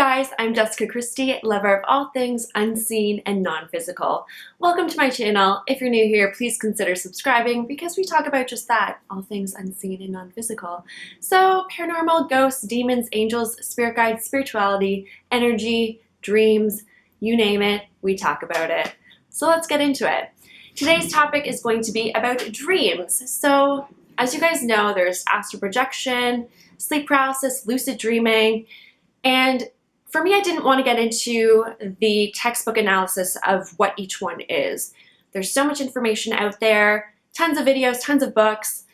guys, I'm Jessica Christie, lover of all things unseen and non-physical. Welcome to my channel. If you're new here, please consider subscribing because we talk about just that, all things unseen and non-physical. So paranormal, ghosts, demons, angels, spirit guides, spirituality, energy, dreams, you name it, we talk about it. So let's get into it. Today's topic is going to be about dreams. So as you guys know, there's astral projection, sleep paralysis, lucid dreaming, and for me, I didn't want to get into the textbook analysis of what each one is. There's so much information out there, tons of videos, tons of books,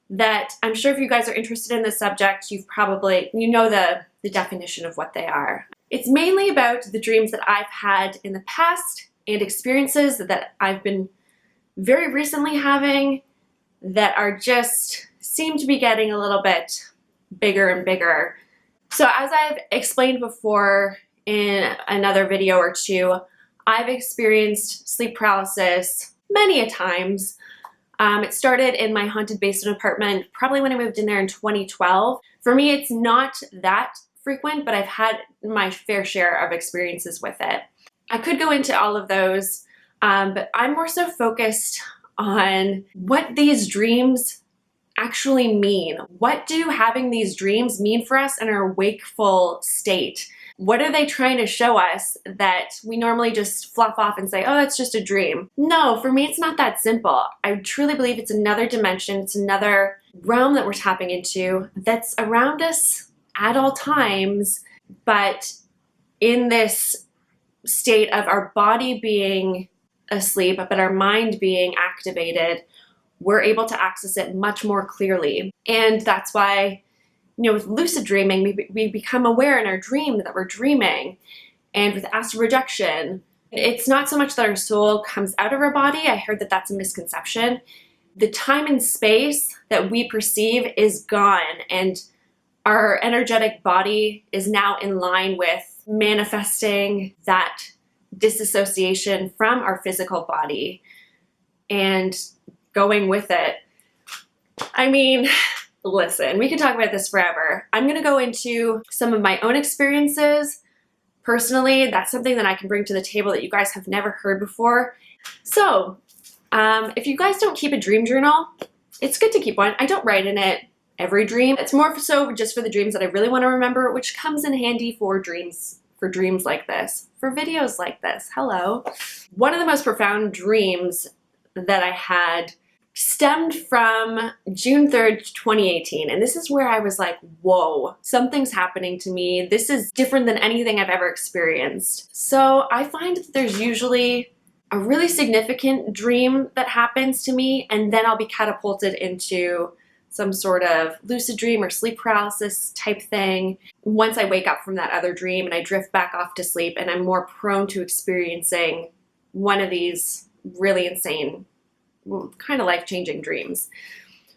that I'm sure if you guys are interested in this subject, you know the definition of what they are. It's mainly about the dreams that I've had in the past and experiences that I've been very recently having that are just seem to be getting a little bit bigger and bigger. So as I've explained before in another video or two, I've experienced sleep paralysis many a times. It started in my haunted basement apartment, probably when I moved in there in 2012. For me, it's not that frequent, but I've had my fair share of experiences with it. I could go into all of those, but I'm more so focused on what these dreams actually mean. What do having these dreams mean for us in our wakeful state? What are they trying to show us that we normally just fluff off and say, oh, that's just a dream? No, for me, it's not that simple. I truly believe it's another dimension. It's another realm that we're tapping into that's around us at all times, but in this state of our body being asleep, but our mind being activated, we're able to access it much more clearly. And that's why, with lucid dreaming, we become aware in our dream that we're dreaming. And with astral projection, it's not so much that our soul comes out of our body. I heard that that's a misconception. The time and space that we perceive is gone, and our energetic body is now in line with manifesting that disassociation from our physical body and going with it. I mean, listen, we can talk about this forever. I'm going to go into some of my own experiences. Personally, that's something that I can bring to the table that you guys have never heard before. So, if you guys don't keep a dream journal, it's good to keep one. I don't write in it every dream. It's more so just for the dreams that I really want to remember, which comes in handy for dreams like this, for videos like this. Hello. One of the most profound dreams that I had stemmed from June 3rd, 2018. And this is where I was like, whoa, something's happening to me. This is different than anything I've ever experienced. So I find that there's usually a really significant dream that happens to me, and then I'll be catapulted into some sort of lucid dream or sleep paralysis type thing once I wake up from that other dream and I drift back off to sleep, and I'm more prone to experiencing one of these really insane, kind of life-changing dreams.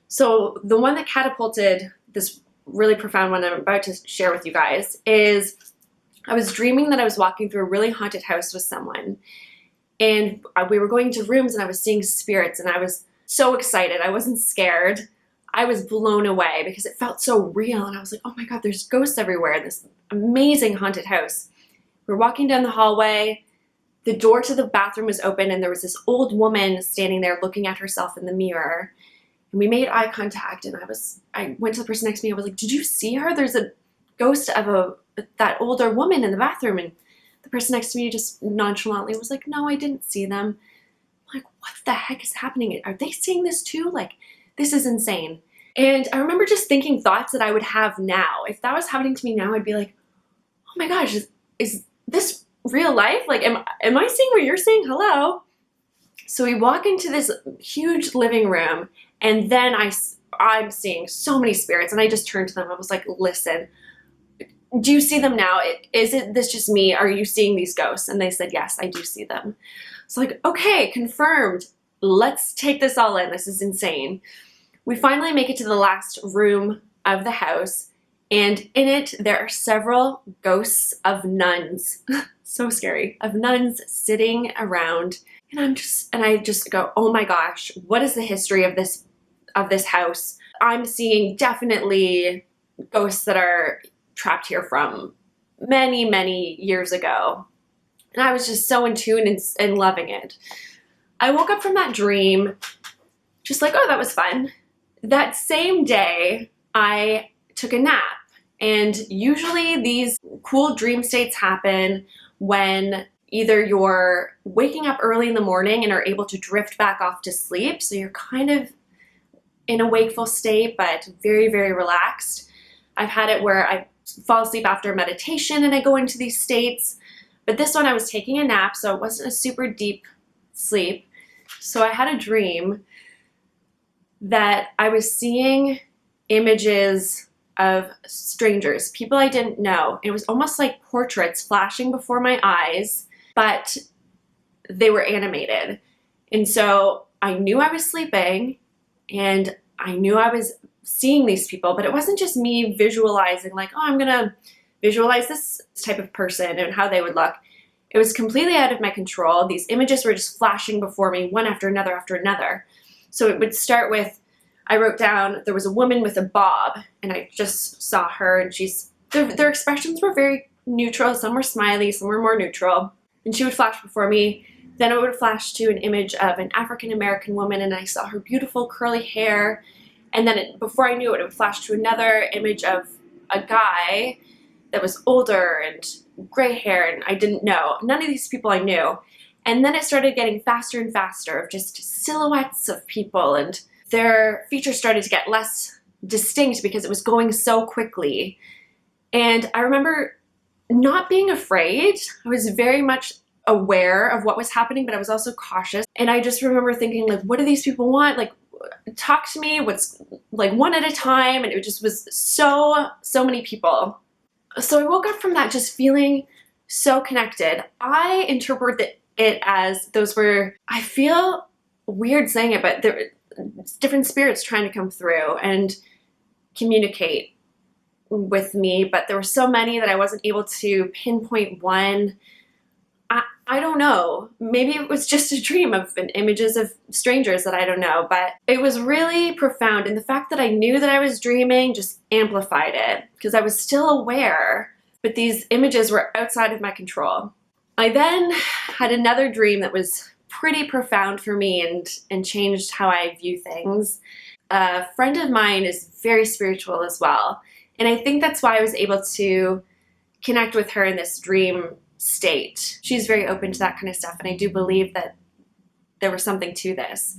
So the one that catapulted this really profound one I'm about to share with you guys is I was dreaming that I was walking through a really haunted house with someone, and we were going to rooms and I was seeing spirits, and I was so excited. I wasn't scared. I was blown away because it felt so real, and I was like, oh my God, there's ghosts everywhere in this amazing haunted house. We're walking down the hallway. The door to the bathroom was open, and there was this old woman standing there looking at herself in the mirror. And we made eye contact, and I went to the person next to me. I was like, did you see her? There's a ghost of that older woman in the bathroom. And the person next to me just nonchalantly was like, no, I didn't see them. I'm like, what the heck is happening? Are they seeing this too? Like, this is insane. And I remember just thinking thoughts that I would have now. If that was happening to me now, I'd be like, oh my gosh, is this real life? Like, am I seeing what you're seeing? Hello? So we walk into this huge living room, and then I'm seeing so many spirits, and I just turned to them. I was like, listen, do you see them now? Is this just me? Are you seeing these ghosts? And they said, yes, I do see them. So like, okay, confirmed. Let's take this all in. This is insane. We finally make it to the last room of the house, and in it there are several ghosts of nuns. So scary. Of nuns sitting around, and I just go, oh my gosh, what is the history of this house? I'm seeing definitely ghosts that are trapped here from many, many years ago. And I was just so in tune and loving it. I woke up from that dream just like, oh, that was fun. That same day, I took a nap. And usually these cool dream states happen when either you're waking up early in the morning and are able to drift back off to sleep. So you're kind of in a wakeful state, but very, very relaxed. I've had it where I fall asleep after meditation and I go into these states. But this one I was taking a nap, so it wasn't a super deep sleep. So I had a dream that I was seeing images of strangers, people I didn't know. It was almost like portraits flashing before my eyes, but they were animated. And so I knew I was sleeping and I knew I was seeing these people, but it wasn't just me visualizing like, oh, I'm gonna visualize this type of person and how they would look. It was completely out of my control. These images were just flashing before me, one after another after another. So it would start with, I wrote down, there was a woman with a bob, and I just saw her, and their expressions were very neutral. Some were smiley, some were more neutral. And she would flash before me. Then it would flash to an image of an African-American woman, and I saw her beautiful curly hair. And then before I knew it, it would flash to another image of a guy that was older and gray hair, and I didn't know. None of these people I knew. And then it started getting faster and faster of just silhouettes of people, and their features started to get less distinct because it was going so quickly. And I remember not being afraid. I was very much aware of what was happening, but I was also cautious. And I just remember thinking, like, what do these people want? Like, talk to me, what's, like, one at a time. And it just was so many people. So I woke up from that just feeling so connected. I interpreted it as those were, I feel weird saying it, but there different spirits trying to come through and communicate with me, but there were so many that I wasn't able to pinpoint one. I don't know. Maybe it was just a dream of images of strangers that I don't know, but it was really profound. And the fact that I knew that I was dreaming just amplified it because I was still aware, but these images were outside of my control. I then had another dream that was pretty profound for me and changed how I view things. A friend of mine is very spiritual as well. And I think that's why I was able to connect with her in this dream state. She's very open to that kind of stuff. And I do believe that there was something to this.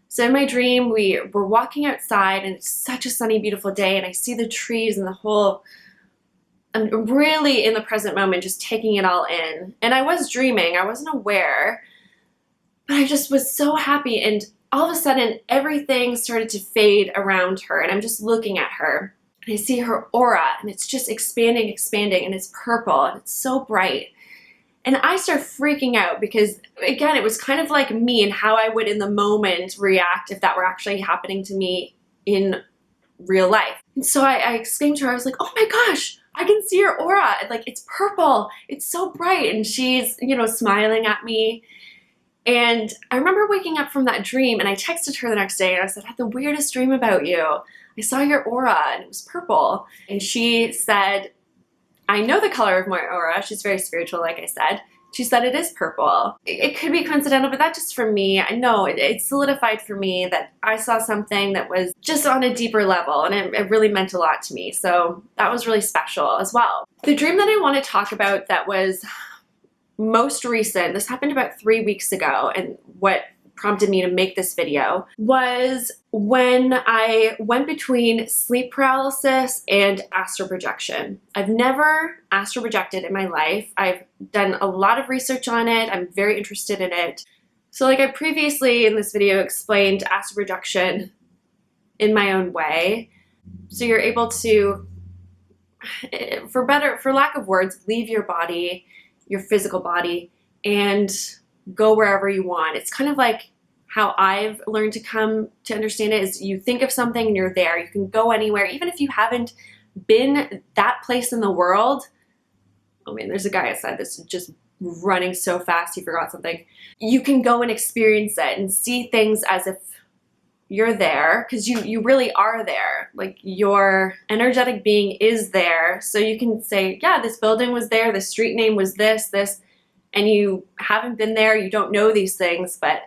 So in my dream, we were walking outside and it's such a sunny, beautiful day. And I see the trees and the whole, I'm really in the present moment, just taking it all in. And I was dreaming, I wasn't aware. But I just was so happy, and all of a sudden everything started to fade around her, and I'm just looking at her and I see her aura and it's just expanding, and it's purple and it's so bright. And I start freaking out because, again, it was kind of like me and how I would in the moment react if that were actually happening to me in real life. And so I exclaimed to her, I was like, oh my gosh, I can see your aura. Like, it's purple, it's so bright. And she's, smiling at me. And I remember waking up from that dream and I texted her the next day and I said, I had the weirdest dream about you. I saw your aura and it was purple. And she said, I know the color of my aura. She's very spiritual, like I said. She said it is purple. It could be coincidental, but that just for me, I know it solidified for me that I saw something that was just on a deeper level, and it really meant a lot to me. So that was really special as well. The dream that I want to talk about that was most recent, this happened about 3 weeks ago, and what prompted me to make this video was when I went between sleep paralysis and astral projection. I've never astral projected in my life. I've done a lot of research on it. I'm very interested in it. So like I previously in this video explained astral projection in my own way. So you're able to, for lack of words, leave your body, your physical body, and go wherever you want. It's kind of like how I've learned to come to understand it is you think of something and you're there. You can go anywhere, even if you haven't been that place in the world. Oh man, there's a guy outside that's just running so fast he forgot something. You can go and experience it and see things as if you're there, because you really are there. Like, your energetic being is there. So you can say, yeah, this building was there, the street name was this, and you haven't been there, you don't know these things, but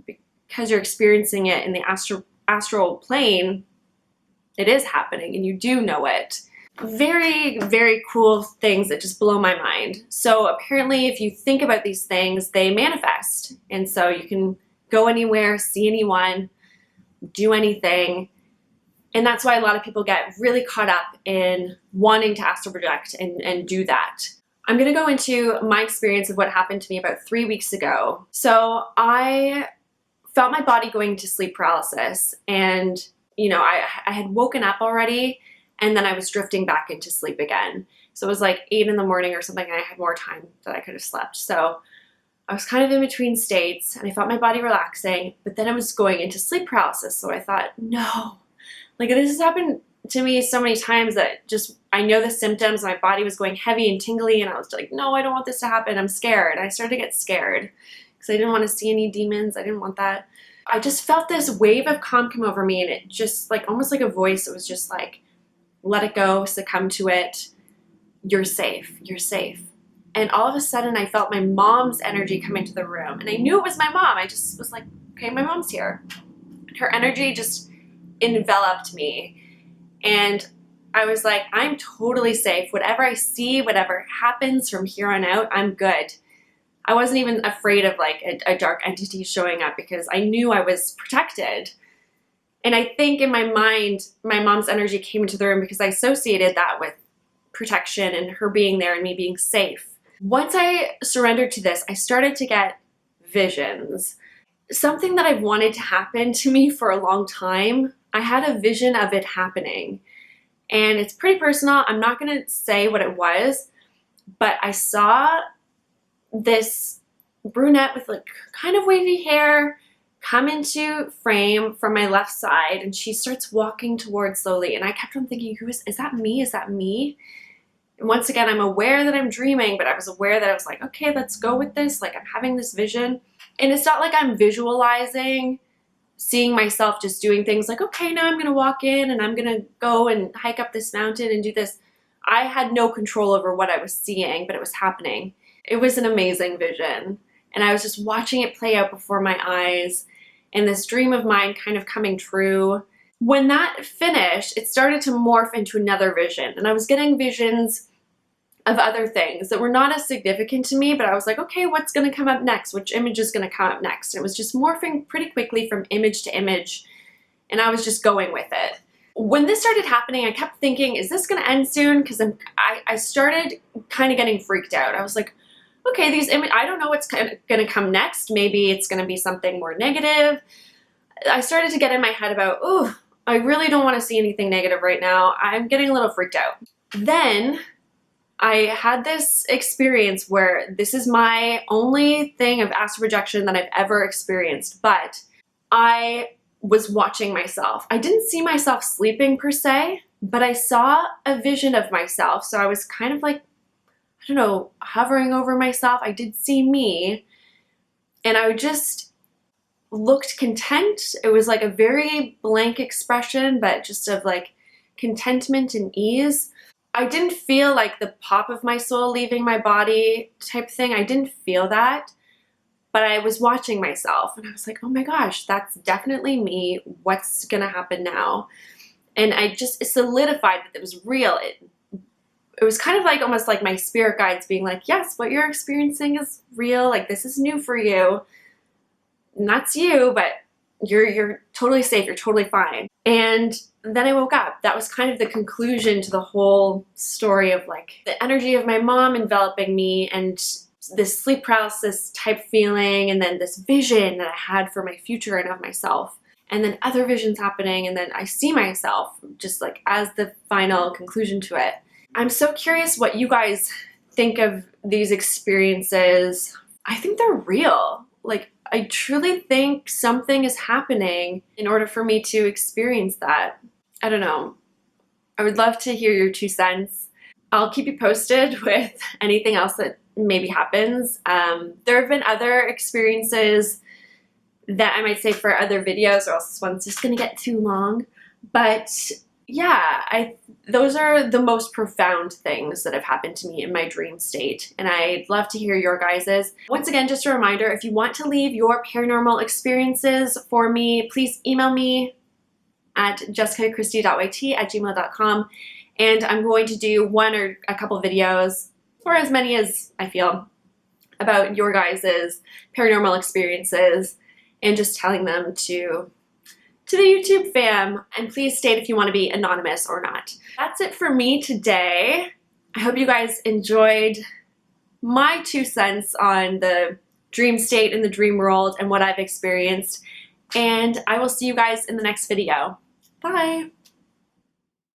because you're experiencing it in the astral plane, it is happening and you do know it. Very, very cool things that just blow my mind. So apparently if you think about these things, they manifest. And so you can go anywhere, see anyone, do anything. And that's why a lot of people get really caught up in wanting to astral project and do that. I'm gonna go into my experience of what happened to me about 3 weeks ago. So I felt my body going into sleep paralysis, and I had woken up already, and then I was drifting back into sleep again. So it was like 8 in the morning or something, and I had more time that I could have slept. So I was kind of in between states, and I felt my body relaxing, but then I was going into sleep paralysis. So I thought, no, like, this has happened to me so many times that just, I know the symptoms, my body was going heavy and tingly, and I was like, no, I don't want this to happen. I'm scared. And I started to get scared because I didn't want to see any demons. I didn't want that. I just felt this wave of calm come over me, and it just, like, almost like a voice. It was just like, let it go, succumb to it. You're safe. You're safe. And all of a sudden I felt my mom's energy come into the room, and I knew it was my mom. I just was like, okay, my mom's here. Her energy just enveloped me, and I was like, I'm totally safe. Whatever I see, whatever happens from here on out, I'm good. I wasn't even afraid of like a dark entity showing up because I knew I was protected. And I think in my mind, my mom's energy came into the room because I associated that with protection and her being there and me being safe. Once I surrendered to this, I started to get visions. Something that I've wanted to happen to me for a long time. I had a vision of it happening. And it's pretty personal. I'm not going to say what it was, but I saw this brunette with like kind of wavy hair come into frame from my left side, and she starts walking towards slowly. And I kept on thinking, is that me? Is that me? And once again, I'm aware that I'm dreaming, but I was aware that I was like, okay, let's go with this. Like, I'm having this vision. And it's not like I'm visualizing seeing myself just doing things like, okay, now I'm going to walk in and I'm going to go and hike up this mountain and do this. I had no control over what I was seeing, but it was happening. It was an amazing vision. And I was just watching it play out before my eyes, and this dream of mine kind of coming true. When that finished, it started to morph into another vision. And I was getting visions of other things that were not as significant to me, but I was like, okay, what's going to come up next? Which image is going to come up next? And it was just morphing pretty quickly from image to image, and I was just going with it. When this started happening, I kept thinking, is this going to end soon? Because I started kind of getting freaked out. I was like, okay, these images, I don't know what's going to come next. Maybe it's going to be something more negative. I started to get in my head about, oh, I really don't want to see anything negative right now. I'm getting a little freaked out. Then I had this experience where this is my only thing of astral projection that I've ever experienced, but I was watching myself. I didn't see myself sleeping per se, but I saw a vision of myself. So I was kind of like, I don't know, hovering over myself. I did see me, and I just looked content. It was like a very blank expression, but just of like contentment and ease. I didn't feel like the pop of my soul leaving my body type thing. I didn't feel that, but I was watching myself, and I was like, oh my gosh, that's definitely me. What's gonna happen now? And I just solidified that it was real. It was kind of like almost like my spirit guides being like, yes, what you're experiencing is real. Like, this is new for you. And that's you, but you're totally safe. You're totally fine. And then I woke up. That was kind of the conclusion to the whole story of like the energy of my mom enveloping me, and this sleep paralysis type feeling, and then this vision that I had for my future and of myself. And then other visions happening, and then I see myself just like as the final conclusion to it. I'm so curious what you guys think of these experiences. I think they're real. Like, I truly think something is happening in order for me to experience that. I don't know. I would love to hear your 2 cents. I'll keep you posted with anything else that maybe happens. There have been other experiences that I might save for other videos, or else this one's just gonna get too long. But yeah, those are the most profound things that have happened to me in my dream state, and I'd love to hear your guys's. Once again, just a reminder, if you want to leave your paranormal experiences for me, please email me at jessicakristy.yt@gmail.com, and I'm going to do one or a couple videos, or as many as I feel, about your guys's paranormal experiences and just telling them to the YouTube fam. And please state if you want to be anonymous or not. That's it for me today. I hope you guys enjoyed my 2 cents on the dream state and the dream world and what I've experienced. And I will see you guys in the next video. Bye!